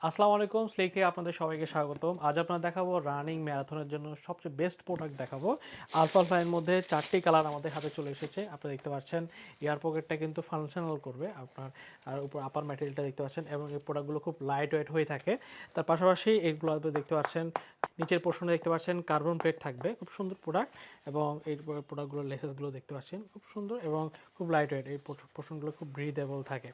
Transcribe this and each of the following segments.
আসসালামু আলাইকুম, স্লেক থেকে আপনাদের সবাইকে স্বাগতম। আজ আপনারা দেখাবো রানিং ম্যারাথনের জন্য সবচেয়ে বেস্ট প্রোডাক্ট দেখাবো। আলফা আলফা এর মধ্যে 4টি কালার আমাদের হাতে চলে এসেছে। আপনারা দেখতে পাচ্ছেন এয়ার পকেটটা কিন্তু ফাংশনাল করবে আপনার, আর উপর আপার ম্যাটেরিয়ালটা দেখতে পাচ্ছেন এবং এই প্রোডাক্টগুলো খুব লাইট ওয়েট হয়ে থাকে। তার পাশাপাশি এইগুলো আপনি দেখতে পাচ্ছেন নিচের পোর্শনে দেখতে পাচ্ছেন কার্বন প্লেট থাকবে, খুব সুন্দর প্রোডাক্ট। এবং এই প্রোডাক্টগুলোর লেসেসগুলো দেখতে পাচ্ছেন খুব সুন্দর এবং খুব লাইট ওয়েট। এই পোর্শনগুলো খুব ব্রিদেবল থাকে।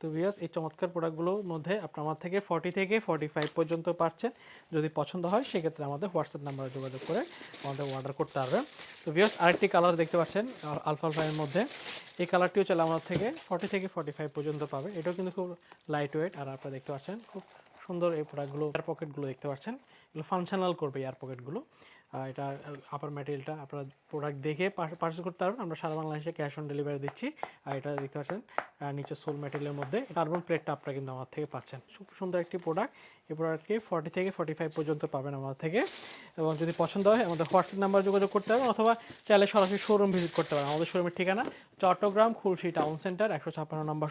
তো ভিউয়ার্স, এই চমৎকার প্রোডাক্টগুলোর মধ্যে আপনার আমার থেকে 40 থেকে 45 পর্যন্ত পাচ্ছেন। যদি পছন্দ হয় সেক্ষেত্রে আমাদের হোয়াটসঅ্যাপ নাম্বারে যোগাযোগ করে আমাদের অর্ডার করতে পারবেন। তো ভিউয়ার্স, আরেকটি কালার দেখতে পাচ্ছেন আলফা আলফা এর মধ্যে। এই কালারটিও চলে আমার থেকে 40 থেকে 45 পর্যন্ত পাবে। এটাও কিন্তু খুব লাইট ওয়েট, আর আপনারা দেখতে পাচ্ছেন খুব সুন্দর এই প্রোডাক্টগুলো। এয়ার পকেটগুলো দেখতে পাচ্ছেন, এগুলো ফাংশনাল করবে এয়ার পকেটগুলো। এটা আপার ম্যাটেরিয়ালটা আপনারা প্রোডাক্ট দেখে পারচেস করতে পারবেন। আমরা সারা বাংলাদেশে ক্যাশ অন ডেলিভারি দিচ্ছি। আর এটা দেখতে পাচ্ছেন নিচে সোল ম্যাটেরিয়ালের মধ্যে কার্বন প্লেটটা আপনারা কিন্তু আমার থেকে পাচ্ছেন। খুব সুন্দর একটি প্রোডাক্ট। এই প্রোডাক্টকে 40 থেকে 45 পর্যন্ত পাবেন আমার থেকে। এবং যদি পছন্দ হয় আমাদের হোয়াটসঅ্যাপ নাম্বার যোগাযোগ করতে পারবেন, অথবা চাইলে সরাসরি শোরুম ভিজিট করতে পারেন। আমাদের শোরুমের ঠিকানা চট্টগ্রাম খুলশী টাউন সেন্টার 156 নম্বর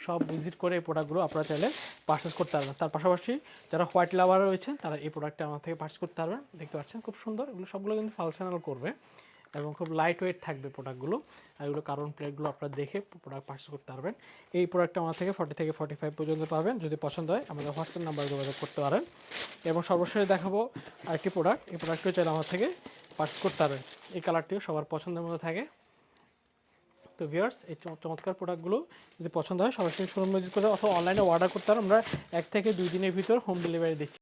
সব ভিজিট করে এই প্রোডাক্টগুলো আপনারা চাইলে পারচেস করতে পারবেন। তার পাশাপাশি যারা হোয়াইট লাভার রয়েছেন তারা এই প্রোডাক্টটা আমার থেকে পারচেস করতে পারবেন। দেখতে পাচ্ছেন খুব সুন্দর, এগুলো সবগুলো কিন্তু ফাংশনাল করবে এবং খুব লাইট ওয়েট থাকবে প্রোডাক্টগুলো। আর এগুলো কার্বন প্লেটগুলো আপনারা দেখে প্রোডাক্ট পারচেস করতে পারবেন। এই প্রোডাক্টটা আমার থেকে 40 থেকে 45 পর্যন্ত পাবেন। যদি পছন্দ হয় আমাদের হোয়াটসঅ্যাপ নাম্বারে যোগাযোগ করতে পারেন। এবং সর্বশেষে দেখাবো আরেকটি প্রোডাক্ট। এই প্রোডাক্টটিও চাইলে আমার থেকে পারচেস করতে পারবেন। এই কালারটিও সবার পছন্দের মধ্যে থাকে। তো ভিউয়ার্স, এই চমৎকার প্রোডাক্টগুলো যদি পছন্দ হয় সরাসরি শোরুম ভিজিট করে অথবা অনলাইনে অর্ডার করতে পারেন। আমরা 1 থেকে 2 দিনের ভিতর হোম ডেলিভারি দিচ্ছি।